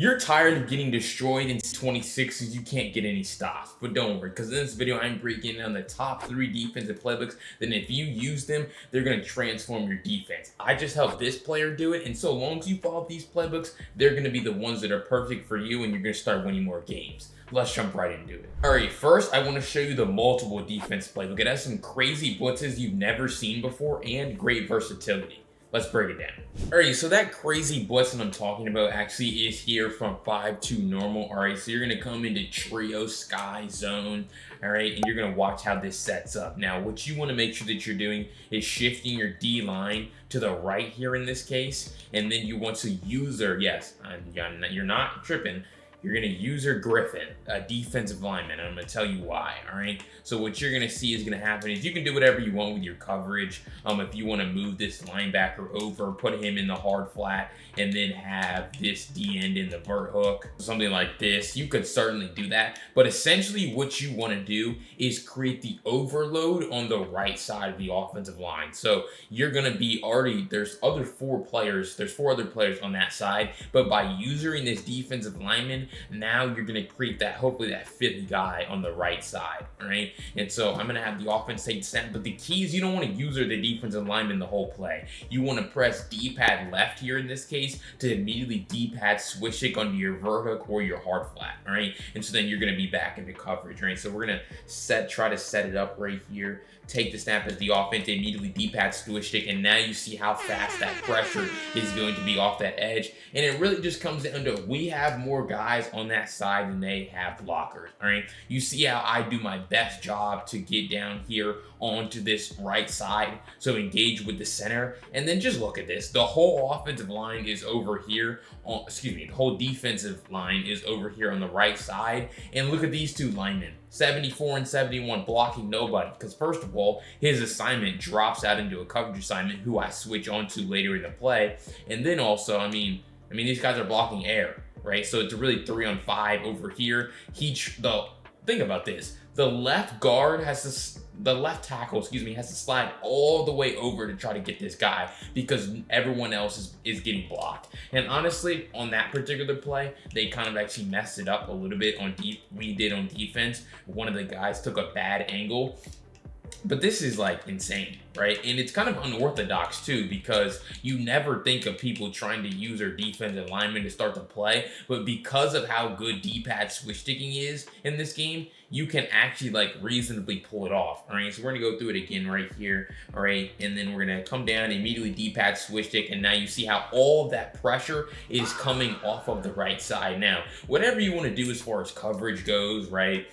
You're tired of getting destroyed in 26 because you can't get any stops. But don't worry, because in this video, I'm breaking down the top 3 defensive playbooks. Then if you use them, they're going to transform your defense. I just helped this player do it. And so long as you follow these playbooks, they're going to be the ones that are perfect for you and you're going to start winning more games. Let's jump right into it. All right, first, I want to show you the multiple defense playbook. It has some crazy blitzes you've never seen before and great versatility. Let's break it down. All right, so that crazy blitz that I'm talking about actually is here from 5-2 normal. All right, so you're gonna come into trio, sky, zone, all right, and you're gonna watch how this sets up. Now, what you wanna make sure that you're doing is shifting your D line to the right here in this case, and then you want to user, yes, you're not tripping, you're going to user Griffin, a defensive lineman. I'm going to tell you why, all right? So what you're going to see is going to happen is you can do whatever you want with your coverage. If you want to move this linebacker over, put him in the hard flat, and then have this D end in the vert hook, something like this, you could certainly do that. But essentially what you want to do is create the overload on the right side of the offensive line. So you're going to be there's 4 other players on that side, but by using this defensive lineman, now you're going to create that, hopefully that 5th guy on the right side, right? And so I'm going to have the offense take the snap, but the key is you don't want to user the defensive lineman the whole play. You want to press D-pad left here in this case to immediately D-pad switch it onto your vert hook or your hard flat, all right? And so then you're going to be back into coverage, right? So we're going to try to set it up right here, take the snap as the offense, immediately D-pad switch stick, and now you see how fast that pressure is going to be off that edge. And it really just comes down to we have more guys on that side than they have blockers, all right? You see how I do my best job to get down here onto this right side, so engage with the center, and then just look at this. The whole offensive line is over here, the whole defensive line is over here on the right side, and look at these 2 linemen. 74 and 71 blocking nobody, because first of all, his assignment drops out into a coverage assignment who I switch onto later in the play. And then also, I mean these guys are blocking air, right? So it's really 3-on-5 over here. Think about this. The left guard the left tackle, has to slide all the way over to try to get this guy because everyone else is getting blocked. And honestly, on that particular play, they kind of actually messed it up a little bit we did on defense. One of the guys took a bad angle. But this is like insane, right? And it's kind of unorthodox too, because you never think of people trying to use their defensive lineman to start the play, but because of how good D-pad switch sticking is in this game, you can actually like reasonably pull it off, all right? So we're gonna go through it again right here, all right? And then we're gonna come down, immediately D-pad switch stick, and now you see how all of that pressure is coming off of the right side. Now, whatever you wanna do as far as coverage goes, right?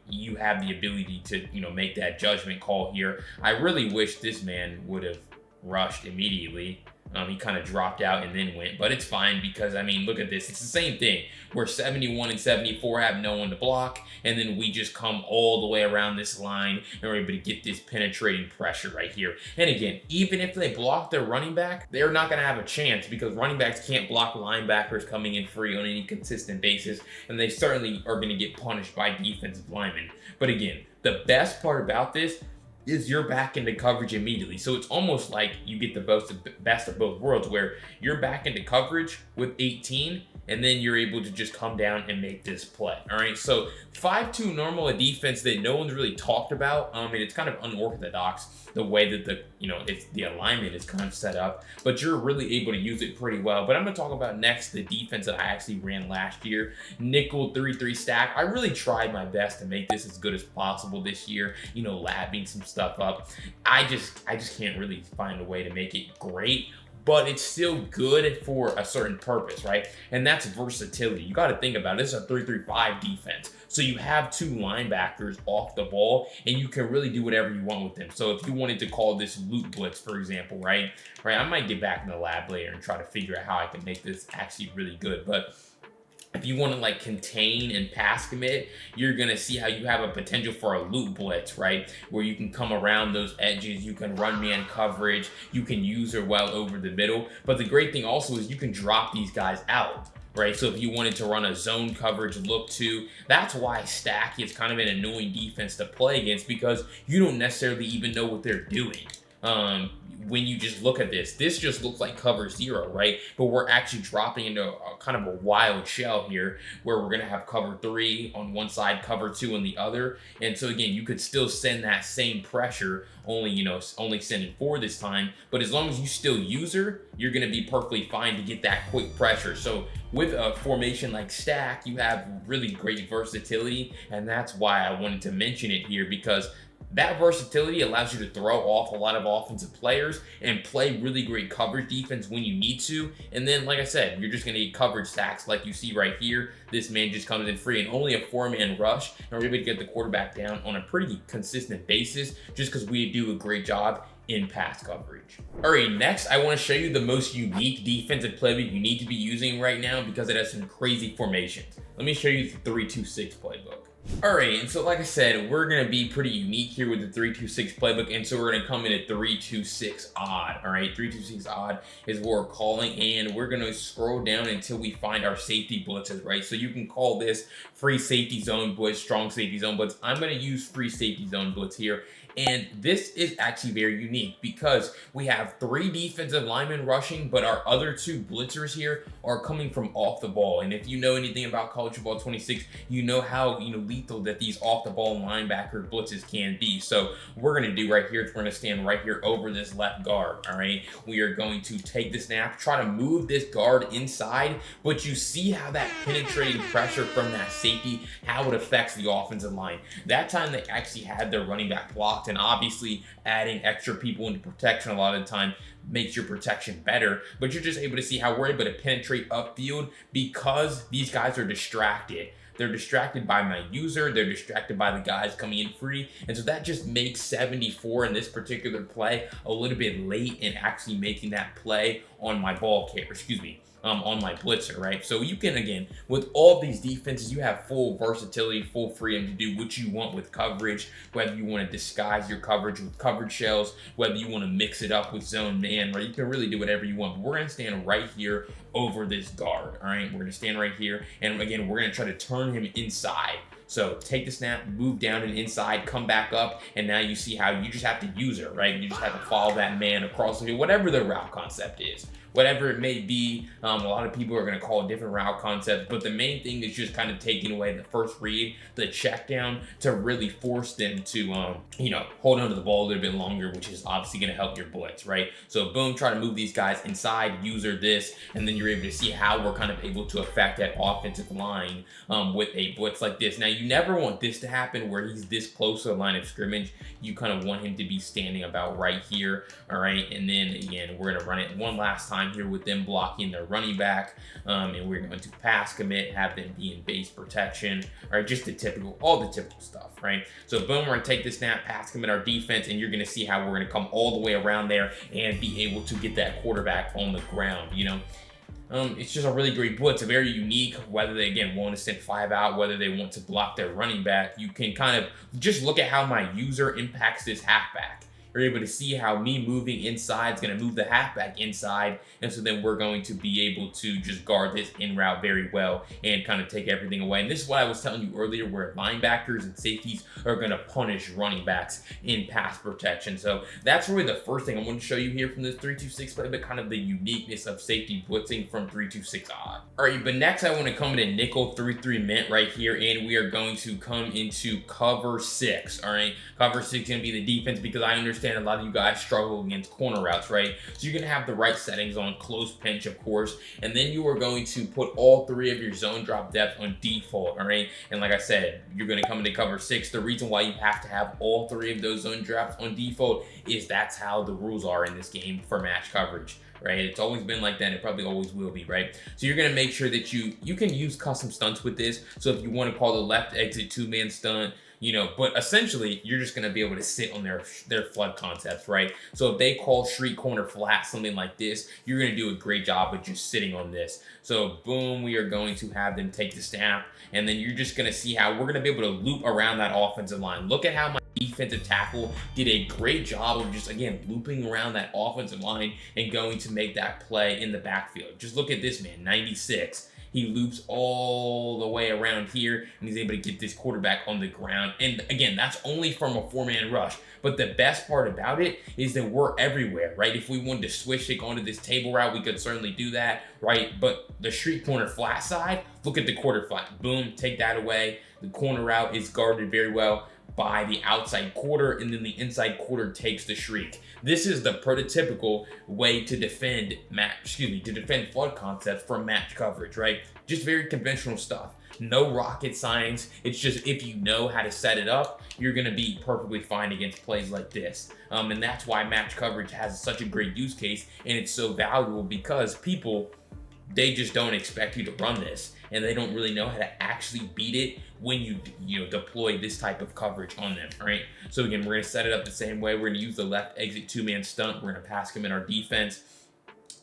You have the ability to, make that judgment call here. I really wish this man would have rushed immediately. He kind of dropped out and then went, but it's fine because, look at this. It's the same thing. We're 71 and 74, have no one to block, and then we just come all the way around this line and we're able to get this penetrating pressure right here. And again, even if they block their running back, they're not going to have a chance because running backs can't block linebackers coming in free on any consistent basis, and they certainly are going to get punished by defensive linemen. But again, the best part about this is you're back into coverage immediately. So it's almost like you get the best of both worlds, where you're back into coverage with 18, and then you're able to just come down and make this play, all right? So 5-2 normal, a defense that no one's really talked about, and it's kind of unorthodox the way that the alignment is kind of set up, but you're really able to use it pretty well. But I'm gonna talk about next the defense that I actually ran last year, nickel 3-3 stack. I really tried my best to make this as good as possible this year, labbing some stuff up. I just can't really find a way to make it great, but it's still good for a certain purpose, right? And that's versatility. You got to think about it. This is a 3-3-5 defense. So you have 2 linebackers off the ball, and you can really do whatever you want with them. So if you wanted to call this loop blitz, for example, right? I might get back in the lab later and try to figure out how I can make this actually really good. But if you want to like contain and pass commit, you're going to see how you have a potential for a loop blitz, right? Where you can come around those edges, you can run man coverage, you can use her well over the middle. But the great thing also is you can drop these guys out, right? So if you wanted to run a zone coverage look to, that's why stack is kind of an annoying defense to play against, because you don't necessarily even know what they're doing. when you just look at this just looks like cover 0, right? But we're actually dropping into a kind of a wild shell here where we're going to have cover 3 on one side, cover 2 on the other. And so again, you could still send that same pressure, only, you know, only sending 4 this time. But as long as you still user, you're going to be perfectly fine to get that quick pressure. So with a formation like stack, you have really great versatility. And that's why I wanted to mention it here, because that versatility allows you to throw off a lot of offensive players and play really great coverage defense when you need to. And then, like I said, you're just going to get coverage sacks like you see right here. This man just comes in free and only a 4-man rush, and we're able to get the quarterback down on a pretty consistent basis just because we do a great job in pass coverage. All right, next I want to show you the most unique defensive playbook you need to be using right now because it has some crazy formations. Let me show you the 3-2-6 playbook. All right, and so like I said, we're going to be pretty unique here with the 3-2-6 playbook, and so we're going to come in at 3-2-6 odd. All right, 3-2-6 odd is what we're calling, and we're going to scroll down until we find our safety blitzes, right? So you can call this free safety zone blitz, strong safety zone blitz. I'm going to use free safety zone blitz here. And this is actually very unique because we have 3 defensive linemen rushing, but our other 2 blitzers here are coming from off the ball. And if you know anything about college football 26, you know how lethal that these off the ball linebacker blitzes can be. So we're going to do right here is we're going to stand right here over this left guard. All right, we are going to take the snap, try to move this guard inside, but you see how that penetrating pressure from that safety, how it affects the offensive line. That time they actually had their running back blocked. And obviously adding extra people into protection a lot of the time makes your protection better, but you're just able to see how we're able to penetrate upfield because these guys are distracted. They're distracted by my user, they're distracted by the guys coming in free, and so that just makes 74 in this particular play a little bit late in actually making that play on my ball carrier, on my blitzer, right? So you can, again, with all these defenses, you have full versatility, full freedom to do what you want with coverage, whether you want to disguise your coverage with coverage shells, whether you want to mix it up with zone man, right? You can really do whatever you want. But we're going to stand right here over this guard, all right? We're going to stand right here, and again, we're going to try to turn him inside. So take the snap, move down and inside, come back up, and now you see how you just have to use it, right? You just have to follow that man across the field, whatever the route concept is. Whatever it may be, a lot of people are going to call it different route concepts, but the main thing is just kind of taking away the first read, the check down, to really force them to, hold on to the ball a little bit longer, which is obviously going to help your blitz, right? So boom, try to move these guys inside, user this, and then you're able to see how we're kind of able to affect that offensive line with a blitz like this. Now, you never want this to happen where he's this close to the line of scrimmage. You kind of want him to be standing about right here, all right? And then, again, we're going to run it one last time here with them blocking their running back, and we're going to pass commit, have them be in base protection, all right, just all the typical stuff, right? So boom, we're going to take the snap, pass commit our defense, and you're going to see how we're going to come all the way around there and be able to get that quarterback on the ground, It's just a really great blitz, a very unique, whether they, again, want to send 5 out, whether they want to block their running back. You can kind of just look at how my user impacts this halfback. You're able to see how me moving inside is going to move the halfback inside, and so then we're going to be able to just guard this in route very well and kind of take everything away. And this is what I was telling you earlier, where linebackers and safeties are going to punish running backs in pass protection. So that's really the first thing I want to show you here from this 3-2-6 play, but kind of the uniqueness of safety blitzing from 3-2-6 odd. All right, but next I want to come into nickel 3-3 mint right here, and we are going to come into cover 6. All right, cover 6 is going to be the defense because I understand a lot of you guys struggle against corner routes, right? So you're going to have the right settings on close pinch, of course, and then you are going to put all 3 of your zone drop depth on default, all right? And like I said, you're going to come into cover 6. The reason why you have to have all 3 of those zone drops on default is that's how the rules are in this game for match coverage, right? It's always been like that. It probably always will be, right? So you're going to make sure that you can use custom stunts with this. So if you want to call the left exit 2-man stunt, but essentially you're just going to be able to sit on their flood concepts, right? So if they call street corner flat, something like this, you're going to do a great job of just sitting on this. So boom, we are going to have them take the snap, and then you're just going to see how we're going to be able to loop around that offensive line. Look at how my defensive tackle did a great job of just, again, looping around that offensive line and going to make that play in the backfield. Just look at this man, 96. he loops all the way around here, and he's able to get this quarterback on the ground. And again, that's only from a 4-man rush. But the best part about it is that we're everywhere, right? If we wanted to switch stick onto this table route, we could certainly do that, right? But the street corner flat side, look at the quarter flat. Boom, take that away. The corner route is guarded very well by the outside quarter, and then the inside quarter takes the shriek. This is the prototypical way to defend flood concepts from match coverage, right? Just very conventional stuff. No rocket science. It's just if you know how to set it up, you're going to be perfectly fine against plays like this. And that's why match coverage has such a great use case, and it's so valuable because people, they just don't expect you to run this, and they don't really know how to actually beat it when you deploy this type of coverage on them, right? So again, we're going to set it up the same way. We're going to use the left exit 2-man stunt. We're going to pass him in our defense,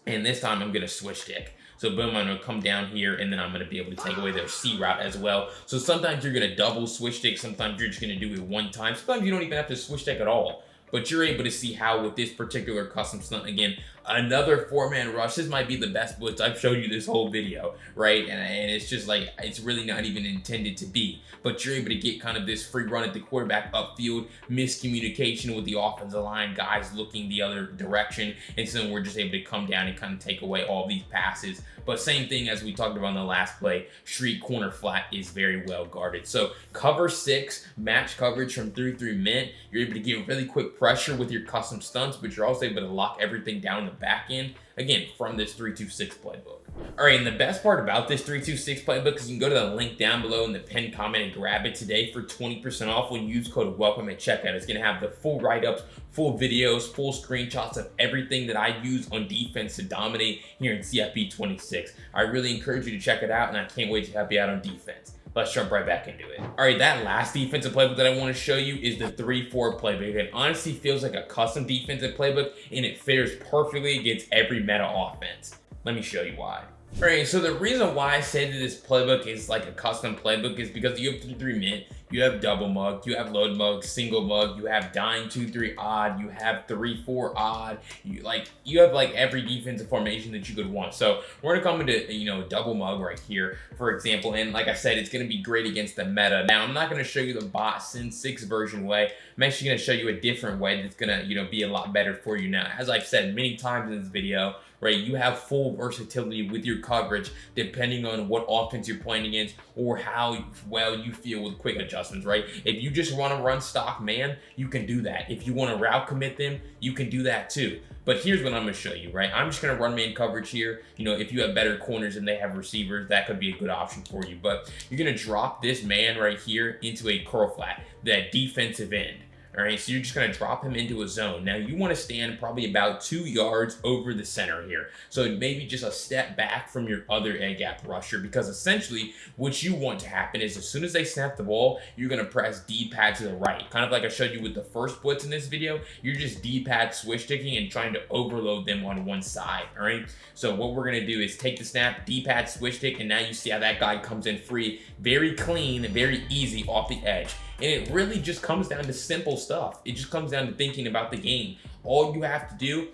and this time I'm going to switch stick. So boom, I'm going to come down here, and then I'm going to be able to take away their C route as well. So sometimes you're going to double switch stick. Sometimes you're just going to do it one time. Sometimes you don't even have to switch stick at all. But you're able to see how with this particular custom stunt, again, another 4-man rush. This might be the best blitz I've showed you this whole video, right? And it's just like, it's really not even intended to be. But you're able to get kind of this free run at the quarterback upfield, miscommunication with the offensive line, guys looking the other direction. And so we're just able to come down and kind of take away all these passes. But same thing as we talked about in the last play, street corner flat is very well guarded. So cover 6, match coverage from 3-3 mint. You're able to get really quick pressure with your custom stunts, but you're also able to lock everything down in the back end, again, from this 3-2-6 playbook. All right, and the best part about this 3-2-6 playbook is you can go to the link down below in the pinned comment and grab it today for 20% off when you use code WELCOME at checkout. It's going to have the full write-ups, full videos, full screenshots of everything that I use on defense to dominate here in CFP 26. I really encourage you to check it out, and I can't wait to help you out on defense. Let's jump right back into it. All right, that last defensive playbook that I want to show you is the 3-4 playbook. It honestly feels like a custom defensive playbook, and it fares perfectly against every meta offense. Let me show you why. All right, so the reason why I say that this playbook is like a custom playbook is because you have 3-3 mint, you have double mug, you have load mug, single mug, you have dime 2-3 odd, you have 3-4 odd, you have like every defensive formation that you could want. So we're gonna come into double mug right here, for example, and like I said, it's gonna be great against the meta. Now I'm not gonna show you the bot Sin 6 version way. I'm actually gonna show you a different way that's gonna be a lot better for you. Now, as I've said many times in this video, right, you have full versatility with your coverage depending on what offense you're playing against or how well you feel with quick adjustments, right? If you just want to run stock man, you can do that. If you want to route commit them, you can do that too. But here's what I'm going to show you, right? I'm just going to run man coverage here. If you have better corners and they have receivers, that could be a good option for you. But you're going to drop this man right here into a curl flat, that defensive end. All right, so you're just going to drop him into a zone. Now, you want to stand probably about 2 yards over the center here. So maybe just a step back from your other A gap rusher, because essentially what you want to happen is as soon as they snap the ball, you're going to press D-pad to the right. Kind of like I showed you with the first blitz in this video, you're just D-pad switch sticking and trying to overload them on one side, all right? So what we're going to do is take the snap, D-pad switch stick, and now you see how that guy comes in free, very clean, very easy off the edge. And it really just comes down to simple stuff. It just comes down to thinking about the game. All you have to do,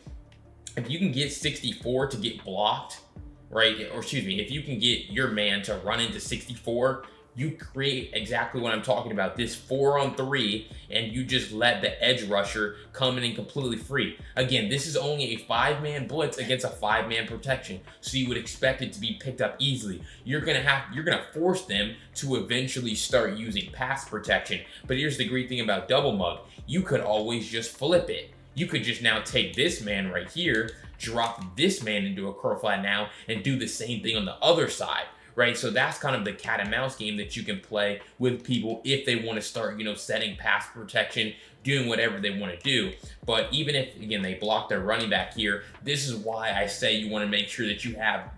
if you can get 64 to get blocked, right? Or excuse me, if you can get your man to run into 64, you create exactly what I'm talking about, this 4-on-3, and you just let the edge rusher come in and completely free. Again, this is only a 5-man blitz against a 5-man protection, so you would expect it to be picked up easily. You're gonna force them to eventually start using pass protection. But here's the great thing about double mug. You could always just flip it. You could just now take this man right here, drop this man into a curl flat now, and do the same thing on the other side. Right, so that's kind of the cat and mouse game that you can play with people if they want to start, setting pass protection, doing whatever they want to do. But even if, again, they block their running back here, this is why I say you want to make sure that you have,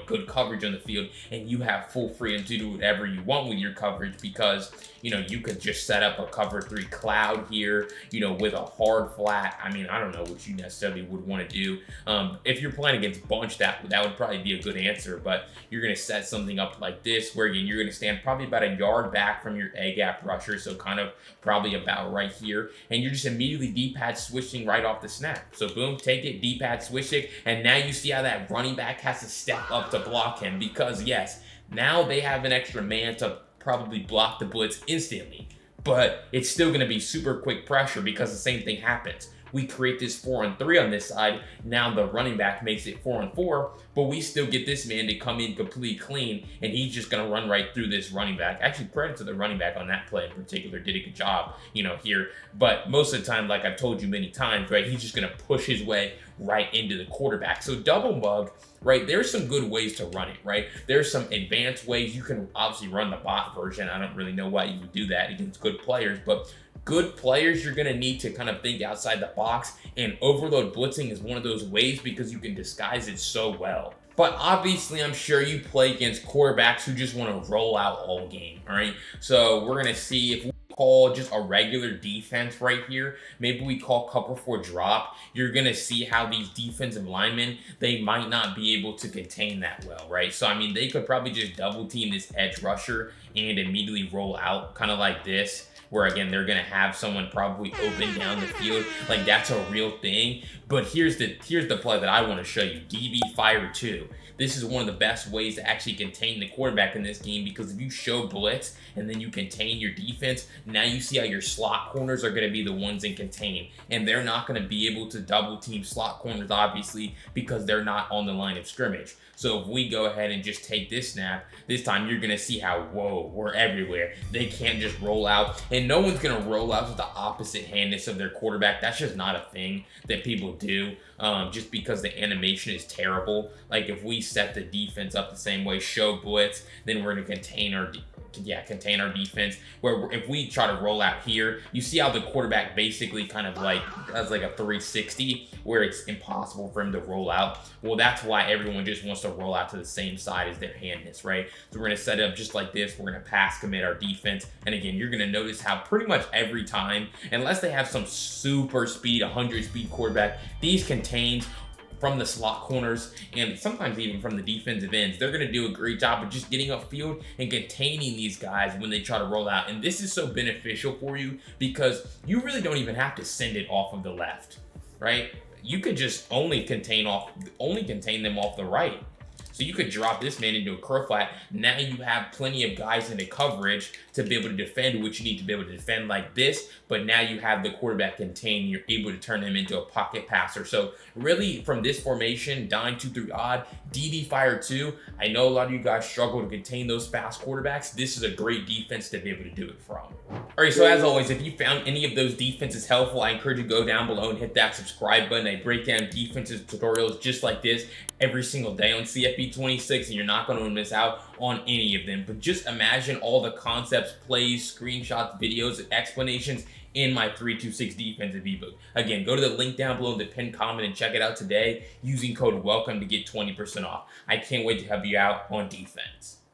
good coverage on the field and you have full freedom to do whatever you want with your coverage, because, you could just set up a cover 3 cloud here, with a hard flat. I mean, I don't know what you necessarily would want to do. If you're playing against bunch, that would probably be a good answer, but you're going to set something up like this where, again, you're going to stand probably about a yard back from your A-gap rusher, so kind of probably about right here, and you're just immediately D-pad switching right off the snap. So boom, take it, D-pad switch it, and now you see how that running back has to step up to block him, because yes, Now they have an extra man to probably block the blitz instantly, but it's still going to be super quick pressure because the same thing happens. We create this 4-on-3 on this side. Now the running back makes it 4-on-4, but we still get this man to come in completely clean, and he's just going to run right through this running back. Actually, credit to the running back on that play in particular, did a good job, here. But most of the time, like I've told you many times, right, he's just going to push his way right into the quarterback. So double mug, right, there's some good ways to run it, right? There's some advanced ways. You can obviously run the bot version. I don't really know why you would do that against good players, but good players, you're going to need to kind of think outside the box, and overload blitzing is one of those ways because you can disguise it so well. But obviously, I'm sure you play against quarterbacks who just want to roll out all game, all right? So we're going to see if we call just a regular defense right here. Maybe we call cover 4 drop. You're going to see how these defensive linemen, they might not be able to contain that well, right? So, I mean, they could probably just double team this edge rusher and immediately roll out kind of like this, where again, they're going to have someone probably open down the field. Like, that's a real thing. But here's the play that I want to show you. DB Fire 2. This is one of the best ways to actually contain the quarterback in this game, because if you show blitz and then you contain your defense, now you see how your slot corners are going to be the ones in contain. And they're not going to be able to double team slot corners, obviously, because they're not on the line of scrimmage. So if we go ahead and just take this snap, this time you're going to see how, whoa, we're everywhere. They can't just roll out, and no one's going to roll out to the opposite handness of their quarterback. That's just not a thing that people do, just because the animation is terrible. Like, if we set the defense up the same way, show blitz, then we're going to contain our defense, where if we try to roll out here, you see how the quarterback basically kind of like does like a 360 where it's impossible for him to roll out. Well, that's why everyone just wants to roll out to the same side as their handness, right? So we're going to set it up just like this. We're going to pass commit our defense. And again, you're going to notice how pretty much every time, unless they have some super speed, 100 speed quarterback, these contains from the slot corners and sometimes even from the defensive ends, they're going to do a great job of just getting upfield and containing these guys when they try to roll out. And this is so beneficial for you because you really don't even have to send it off of the left, right? You could just only contain them off the right. So you could drop this man into a curl flat. Now you have plenty of guys in the coverage to be able to defend, which you need to be able to defend like this. But now you have the quarterback contained. You're able to turn him into a pocket passer. So really, from this formation, dime 2-3 odd, DB Fire 2, I know a lot of you guys struggle to contain those fast quarterbacks. This is a great defense to be able to do it from. All right, so as always, if you found any of those defenses helpful, I encourage you to go down below and hit that subscribe button. I break down defensive tutorials just like this every single day on CFB26, and you're not going to miss out on any of them. But just imagine all the concepts, plays, screenshots, videos, and explanations in my 326 defensive ebook. Again, go to the link down below in the pinned comment and check it out today using code WELCOME to get 20% off. I can't wait to have you out on defense.